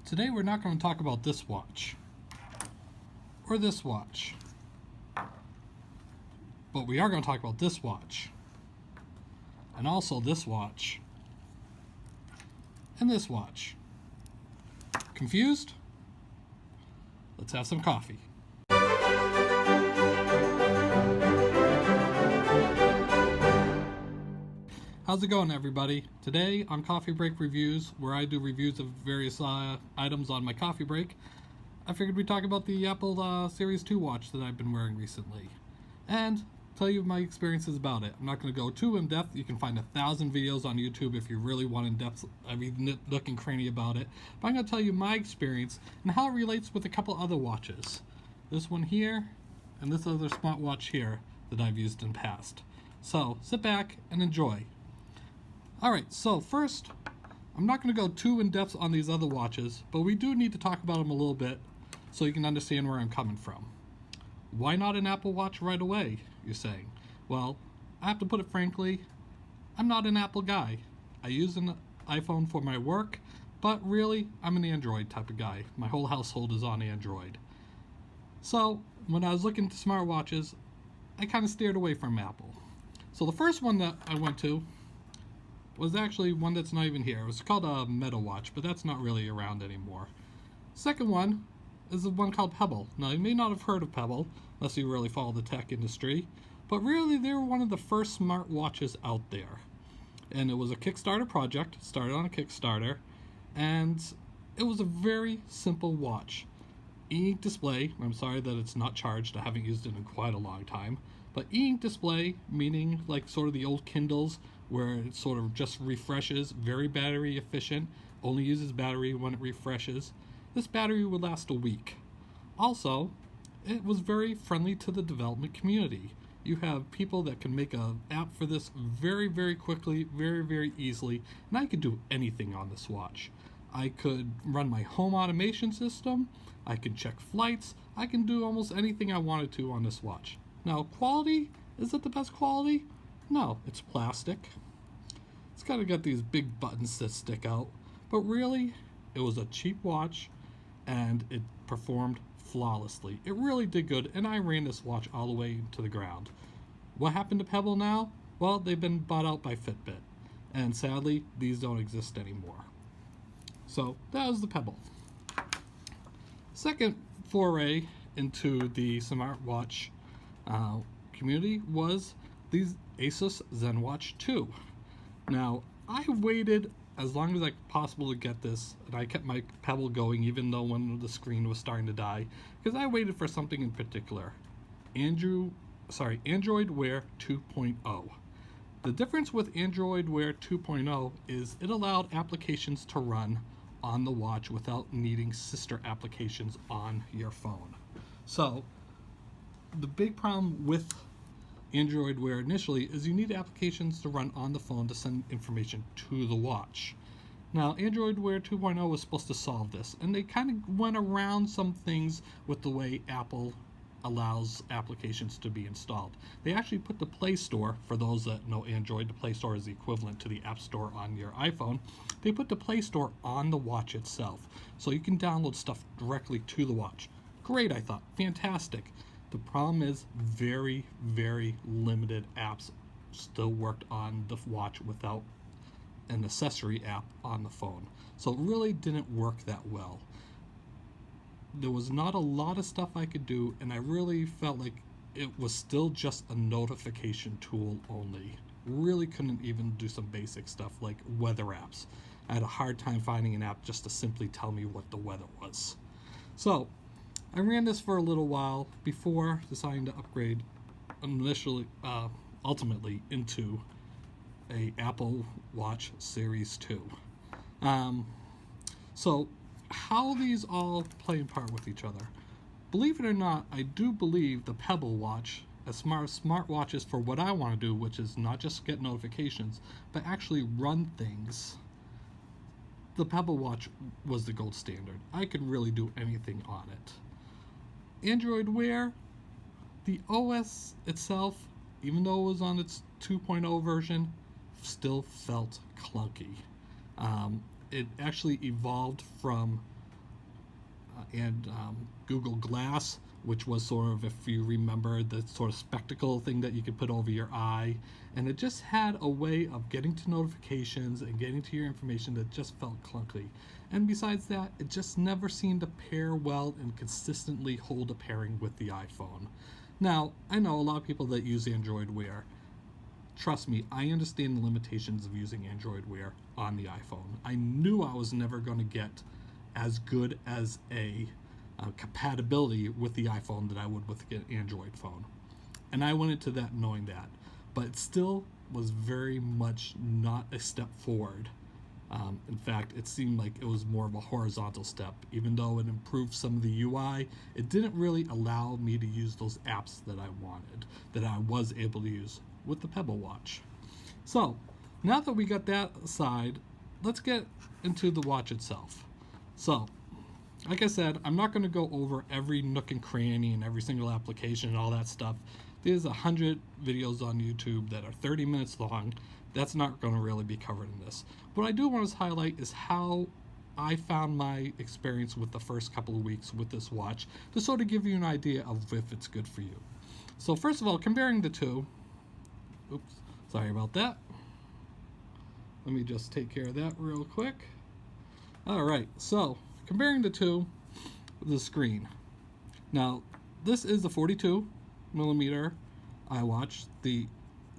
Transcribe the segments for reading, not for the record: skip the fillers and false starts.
Today we're not going to talk about this watch or this watch, but we are going to talk about this watch and also this watch and this watch. Confused? Let's have some coffee. How's it going, everybody? Today on Coffee Break Reviews, where I do reviews of various items on my coffee break, I figured we'd talk about the Apple Series 2 watch that I've been wearing recently and tell you my experiences about it. I'm not going to go too in-depth. You can find 1,000 videos on YouTube if you really want in-depth, every nook and cranny about it. But I'm going to tell you my experience and how it relates with a couple other watches. This one here and this other smartwatch here that I've used in the past. So sit back and enjoy. Alright, so first, I'm not going to go too in-depth on these other watches, but we do need to talk about them a little bit so you can understand where I'm coming from. Why not an Apple Watch right away, you're saying? Well, I have to put it frankly, I'm not an Apple guy. I use an iPhone for my work, but really, I'm an Android type of guy. My whole household is on Android. So, when I was looking at smartwatches, I kind of steered away from Apple. So the first one that I went to was actually one that's not even here. It was called a Meta Watch, but that's not really around anymore. Second one is the one called Pebble. Now, you may not have heard of Pebble, unless you really follow the tech industry, but really they were one of the first smart watches out there. And it was a Kickstarter project, started on a Kickstarter, and it was a very simple watch. E-ink display, I'm sorry that it's not charged, I haven't used it in quite a long time, but e-ink display, meaning like sort of the old Kindles, where it sort of just refreshes, very battery efficient, only uses battery when it refreshes. This battery would last a week. Also, it was very friendly to the development community. You have people that can make an app for this very, very quickly, very, very easily, and I could do anything on this watch. I could run my home automation system, I can check flights, I can do almost anything I wanted to on this watch. Now, quality, is it the best quality? No, it's plastic. It's kind of got these big buttons that stick out, but really, it was a cheap watch and it performed flawlessly. It really did good, and I ran this watch all the way to the ground. What happened to Pebble now? Well, they've been bought out by Fitbit, and sadly, these don't exist anymore. So, that was the Pebble. Second foray into the smartwatch community was these Asus Zenwatch 2. Now, I waited as long as I could possibly get this, and I kept my Pebble going even though when the screen was starting to die, because I waited for something in particular. Android Wear 2.0. The difference with Android Wear 2.0 is it allowed applications to run on the watch without needing sister applications on your phone. So, the big problem with Android Wear initially is you need applications to run on the phone to send information to the watch. Now, Android Wear 2.0 was supposed to solve this, and they kind of went around some things with the way Apple allows applications to be installed. They actually put the Play Store, for those that know Android, the Play Store is the equivalent to the App Store on your iPhone. They put the Play Store on the watch itself, so you can download stuff directly to the watch. Great, I thought. Fantastic. The problem is very, very limited apps still worked on the watch without an accessory app on the phone. So it really didn't work that well. There was not a lot of stuff I could do, and I really felt like it was still just a notification tool only. Really couldn't even do some basic stuff like weather apps. I had a hard time finding an app just to simply tell me what the weather was. So, I ran this for a little while before deciding to upgrade ultimately into a Apple Watch Series 2. So how these all play in part with each other. Believe it or not, I do believe the Pebble watch, as smart watches for what I want to do, which is not just get notifications, but actually run things, the Pebble watch was the gold standard. I could really do anything on it. Android Wear, the OS itself, even though it was on its 2.0 version, still felt clunky. It actually evolved from and Google Glass, which was sort of, if you remember, the sort of spectacle thing that you could put over your eye. And it just had a way of getting to notifications and getting to your information that just felt clunky. And besides that, it just never seemed to pair well and consistently hold a pairing with the iPhone. Now, I know a lot of people that use Android Wear. Trust me, I understand the limitations of using Android Wear on the iPhone. I knew I was never going to get as good as a compatibility with the iPhone that I would with an Android phone. And I went into that knowing that. But it still was very much not a step forward. In fact, it seemed like it was more of a horizontal step. Even though it improved some of the UI, it didn't really allow me to use those apps that I wanted, that I was able to use with the Pebble watch. So, now that we got that aside, let's get into the watch itself. So, like I said, I'm not going to go over every nook and cranny and every single application and all that stuff. There's 100 videos on YouTube that are 30 minutes long. That's not going to really be covered in this. What I do want to highlight is how I found my experience with the first couple of weeks with this watch to sort of give you an idea of if it's good for you. So first of all, comparing the two, oops, sorry about that. Let me just take care of that real quick. All right, so comparing the two, the screen. Now, this is the 42 millimeter iWatch. The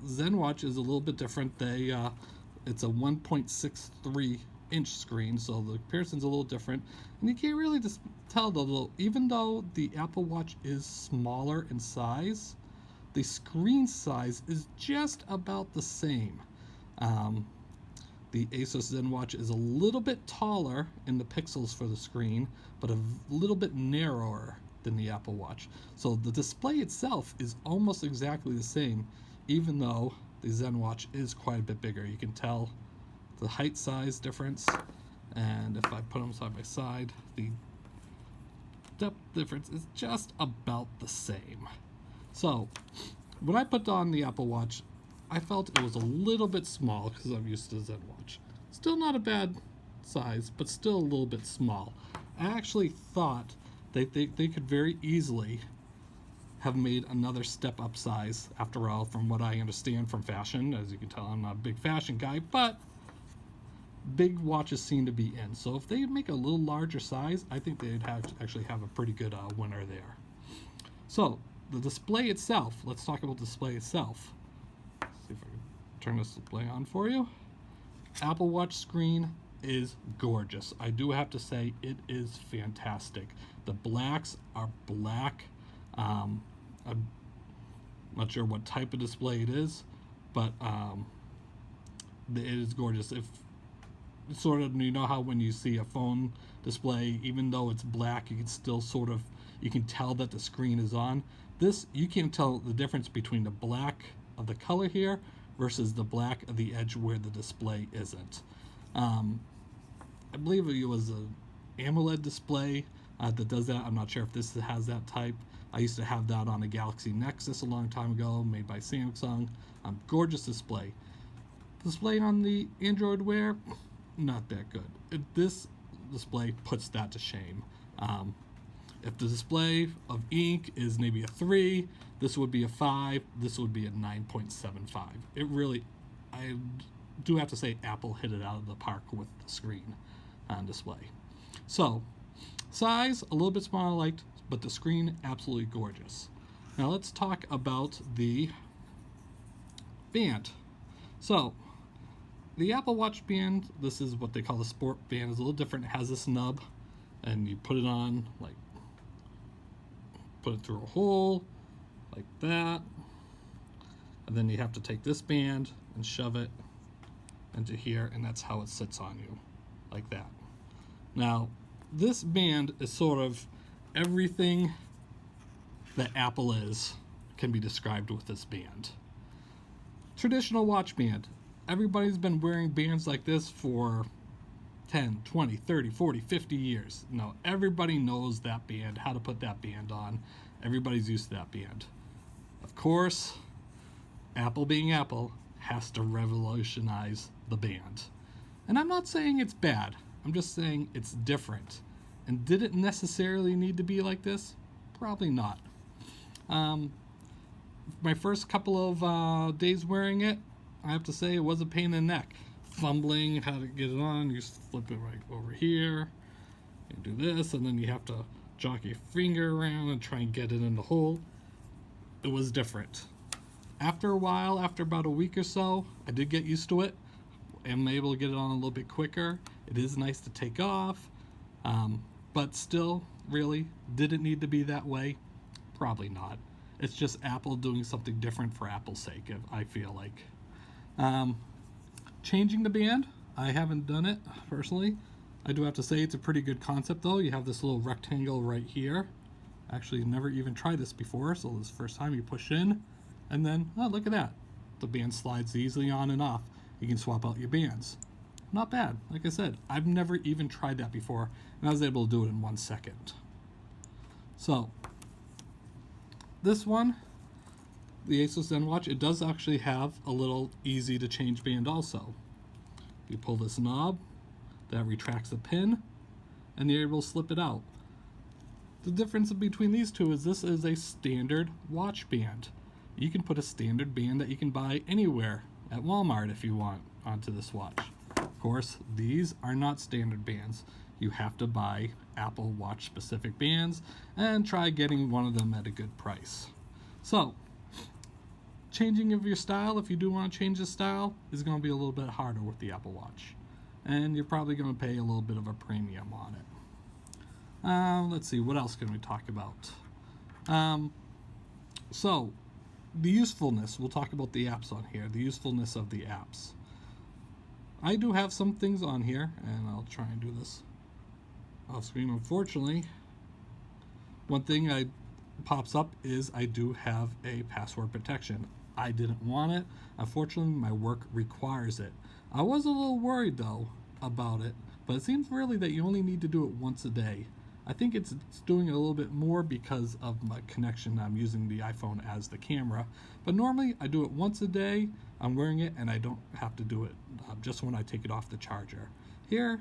Zenwatch is a little bit different. It's a 1.63 inch screen, so the comparison's a little different. And you can't really just tell though, even though the Apple Watch is smaller in size, the screen size is just about the same. The Asus Zenwatch is a little bit taller in the pixels for the screen, but a little bit narrower than the Apple Watch. So the display itself is almost exactly the same, even though the Zenwatch is quite a bit bigger. You can tell the height size difference, and if I put them side by side, the depth difference is just about the same. So when I put on the Apple Watch, I felt it was a little bit small because I'm used to the Zenwatch. Still not a bad size, but still a little bit small. I actually thought they could very easily have made another step up size. After all, from what I understand from fashion, as you can tell, I'm not a big fashion guy, but big watches seem to be in. So if they make a little larger size, I think they'd actually have a pretty good winner there. So the display itself, let's talk about the display itself. Let's see if I can turn this display on for you. Apple Watch screen is gorgeous. I do have to say it is fantastic. The blacks are black. I'm not sure what type of display it is, but it is gorgeous. If sort of, you know how when you see a phone display, even though it's black, you can still sort of, you can tell that the screen is on. This, you can tell the difference between the black of the color here versus the black of the edge where the display isn't. I believe it was an AMOLED display that does that. I'm not sure if this has that type. I used to have that on a Galaxy Nexus a long time ago, made by Samsung. Gorgeous display. Display on the Android Wear, not that good. This display puts that to shame. If the display of ink is maybe a 3, this would be a 5, this would be a 9.75. It really, I do have to say, Apple hit it out of the park with the screen on display. So, size, a little bit smaller, liked, but the screen, absolutely gorgeous. Now let's talk about the band. So, the Apple Watch band, this is what they call the sport band, is a little different. It has this nub, and you put it on, like, put it through a hole, like that. And then you have to take this band and shove it into here, and that's how it sits on you, like that. Now, this band is sort of everything that Apple is can be described with this band. Traditional watch band. Everybody's been wearing bands like this for 10, 20, 30, 40, 50 years. No, everybody knows that band, how to put that band on. Everybody's used to that band. Of course, Apple being Apple has to revolutionize the band. And I'm not saying it's bad. I'm just saying it's different. And did it necessarily need to be like this? Probably not. My first couple of days wearing it, I have to say it was a pain in the neck. Fumbling how to get it on, you flip it right over here, you do this, and then you have to jog your finger around and try and get it in the hole. It was different. After a while, after about a week or so, I did get used to it. I'm able to get it on a little bit quicker. It is nice to take off, but still, really, did it need to be that way? Probably not. It's just Apple doing something different for Apple's sake, I feel like. Changing the band, I haven't done it personally. I do have to say it's a pretty good concept though. You have this little rectangle right here. Actually, never even tried this before, so this is the first time you push in, and then, oh, look at that. The band slides easily on and off. You can swap out your bands. Not bad. Like I said, I've never even tried that before, and I was able to do it in 1 second. So, this one, the Asus Zenwatch, it does actually have a little easy to change band also. You pull this knob, that retracts the pin, and you're able to slip it out. The difference between these two is this is a standard watch band. You can put a standard band that you can buy anywhere at Walmart if you want onto this watch. Of course, these are not standard bands. You have to buy Apple Watch specific bands and try getting one of them at a good price. So, changing of your style, if you do want to change the style, is going to be a little bit harder with the Apple Watch. And you're probably going to pay a little bit of a premium on it. Let's see, what else can we talk about? So, the usefulness, we'll talk about the apps on here, the usefulness of the apps. I do have some things on here, and I'll try and do this off screen. Unfortunately, one thing that pops up is I do have a password protection. I didn't want it. Unfortunately, my work requires it. I was a little worried though about it, but it seems really that you only need to do it once a day. I think it's doing it a little bit more because of my connection. I'm using the iPhone as the camera, but normally I do it once a day. I'm wearing it and I don't have to do it just when I take it off the charger. Here,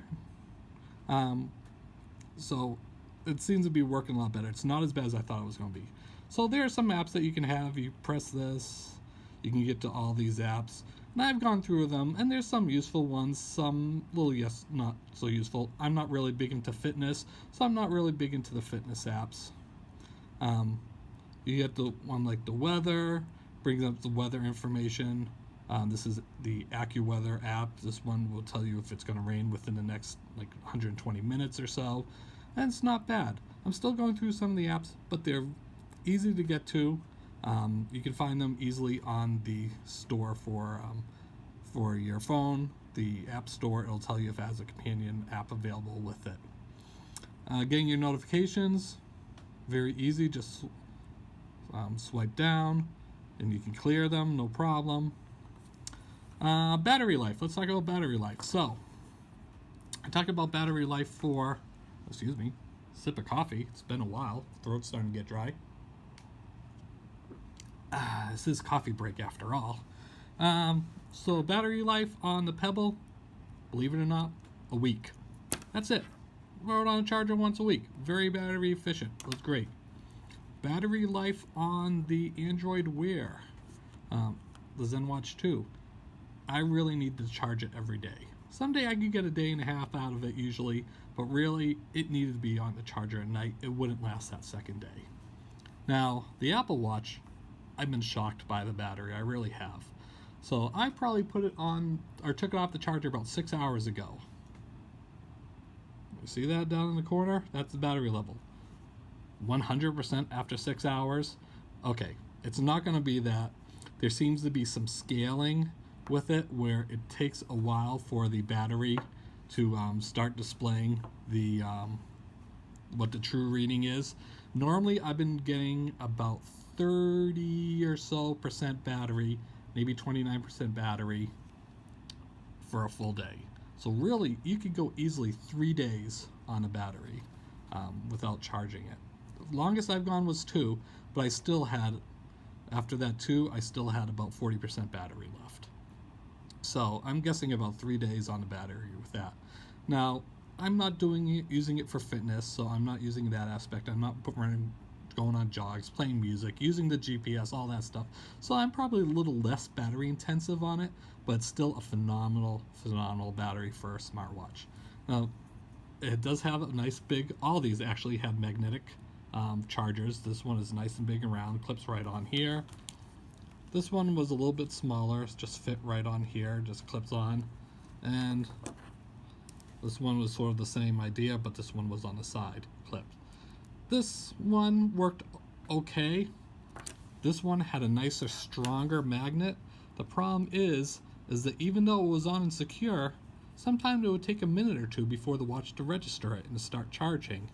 so it seems to be working a lot better. It's not as bad as I thought it was going to be. So there are some apps that you can have. You press this, you can get to all these apps. And I've gone through them, and there's some useful ones, some little, yes, not so useful. I'm not really big into fitness, so I'm not really big into the fitness apps. You get the one like the weather, brings up the weather information. This is the AccuWeather app. This one will tell you if it's going to rain within the next like 120 minutes or so. And it's not bad. I'm still going through some of the apps, but they're easy to get to. You can find them easily on the store for your phone, the app store. It'll tell you if it has a companion app available with it. Getting your notifications, very easy. Just swipe down and you can clear them, no problem. Battery life. Let's talk about battery life. So, I talked about battery life for, excuse me, sip of coffee. It's been a while. Throat's starting to get dry. This is coffee break after all. So battery life on the Pebble, believe it or not, a week. That's it. Throw it on a charger once a week. Very battery efficient. That's great. Battery life on the Android Wear, the Zenwatch 2. I really need to charge it every day. Someday I could get a day and a half out of it usually, but really it needed to be on the charger at night. It wouldn't last that second day. Now, the Apple Watch, I've been shocked by the battery. I really have. So I probably put it on, or took it off the charger about 6 hours ago. You see that down in the corner? That's the battery level. 100% after 6 hours? Okay, it's not going to be that. There seems to be some scaling with it where it takes a while for the battery to start displaying the what the true reading is. Normally I've been getting about 30 or so percent battery, maybe 29% battery for a full day. So really you could go easily 3 days on a battery without charging it. The longest I've gone was 2, but I still had, after that 2, I still had about 40% battery left. So I'm guessing about 3 days on the battery with that. Now, I'm not using it for fitness, so I'm not using that aspect. I'm not going on jogs, playing music, using the GPS, all that stuff. So I'm probably a little less battery intensive on it, but it's still a phenomenal battery for a smartwatch. Now, it does have a nice big, all these actually have magnetic chargers. This one is nice and big and round, clips right on here. This one was a little bit smaller, just fit right on here, just clips on. And this one was sort of the same idea, but this one was on the side, clipped. This one worked okay. This one had a nicer, stronger magnet. The problem is that even though it was on and secure, sometimes it would take a minute or two before the watch to register it and to start charging.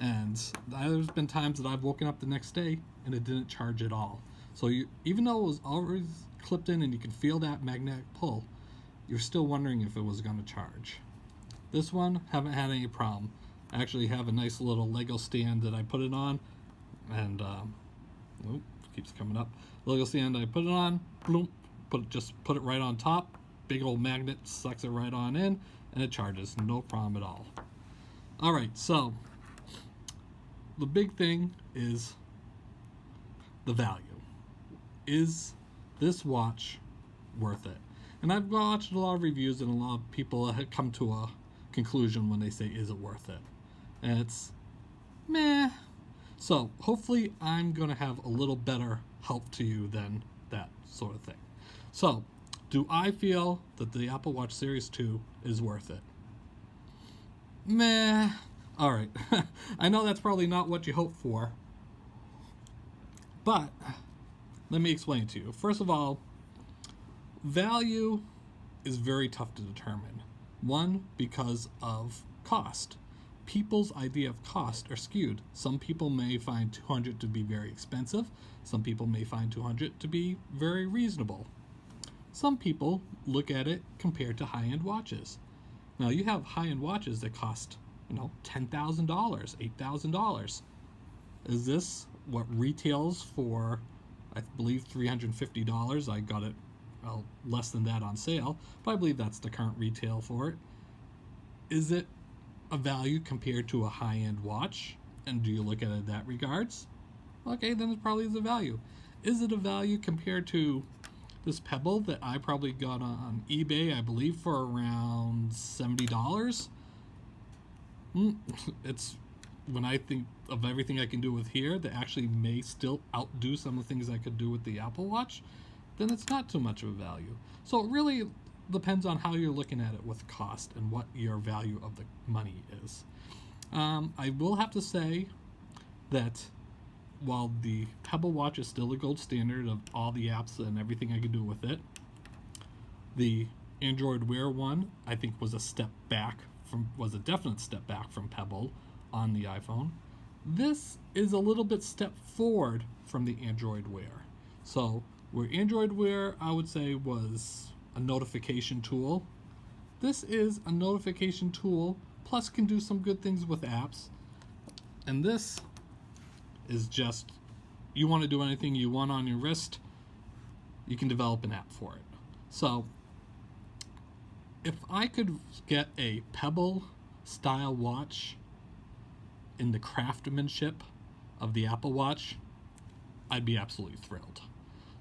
And there's been times that I've woken up the next day and it didn't charge at all. So even though it was always clipped in and you can feel that magnetic pull, you're still wondering if it was going to charge. This one, haven't had any problem. I actually have a nice little Lego stand that I put it on, and keeps coming up. Lego stand I put it on, bloom, just put it right on top. Big old magnet sucks it right on in, and it charges, no problem at all. All right, so the big thing is the value. Is this watch worth it? And I've watched a lot of reviews, and a lot of people have come to a conclusion when they say, is it worth it? And it's meh. So hopefully I'm going to have a little better help to you than that sort of thing. So do I feel that the Apple Watch Series 2 is worth it? Meh. All right. I know that's probably not what you hoped for, but let me explain to you. First of all, value is very tough to determine. One, because of cost. People's idea of cost are skewed. Some people may find $200 to be very expensive. Some people may find $200 to be very reasonable. Some people look at it compared to high-end watches. Now, you have high-end watches that cost, $10,000, $8,000. Is this what retails for, I believe, $350? I got it less than that on sale, but I believe that's the current retail for it. Is it a value compared to a high-end watch? And do you look at it in that regards? Okay, then it probably is a value. Is it a value compared to this Pebble that I probably got on eBay, I believe, for around $70? It's, when I think of everything I can do with here that actually may still outdo some of the things I could do with the Apple Watch, then it's not too much of a value. So it really depends on how you're looking at it with cost and what your value of the money is. I will have to say that while the Pebble Watch is still the gold standard of all the apps and everything I can do with it, the Android Wear one I think was a definite step back from Pebble on the iPhone. This is a little bit step forward from the Android Wear. So where Android Wear, I would say, was a notification tool, this is a notification tool, plus can do some good things with apps. And this is just, you want to do anything you want on your wrist, you can develop an app for it. So if I could get a Pebble style watch in the craftsmanship of the Apple Watch, I'd be absolutely thrilled.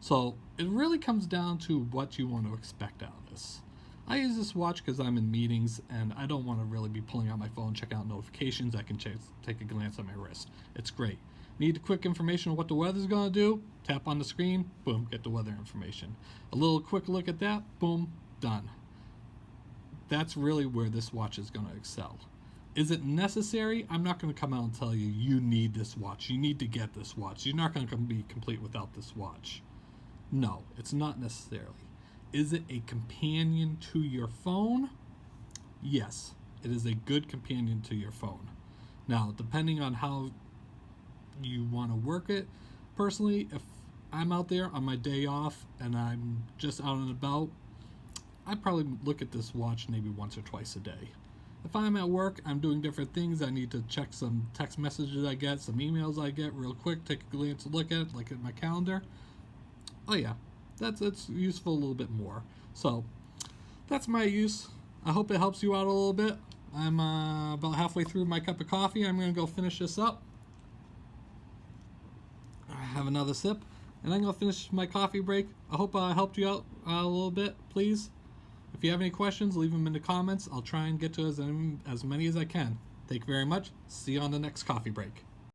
So it really comes down to what you want to expect out of this. I use this watch because I'm in meetings and I don't want to really be pulling out my phone, checking out notifications. I can take a glance at my wrist. It's great. Need quick information on what the weather's going to do? Tap on the screen, boom, get the weather information. A little quick look at that, boom, done. That's really where this watch is going to excel. Is it necessary? I'm not going to come out and tell you, you need this watch. You need to get this watch. You're not going to be complete without this watch. No, it's not necessarily. Is it a companion to your phone? Yes, it is a good companion to your phone. Now, depending on how you want to work it, personally, if I'm out there on my day off and I'm just out and about, I'd probably look at this watch maybe once or twice a day. If I'm at work, I'm doing different things, I need to check some text messages I get, some emails I get real quick, take a glance, look at it, like at my calendar. Oh yeah, it's useful a little bit more. So that's my use. I hope it helps you out a little bit. I'm about halfway through my cup of coffee. I'm going to go finish this up. I have another sip, and I'm going to finish my coffee break. I hope I helped you out a little bit, please. If you have any questions, leave them in the comments. I'll try and get to as many as I can. Thank you very much. See you on the next coffee break.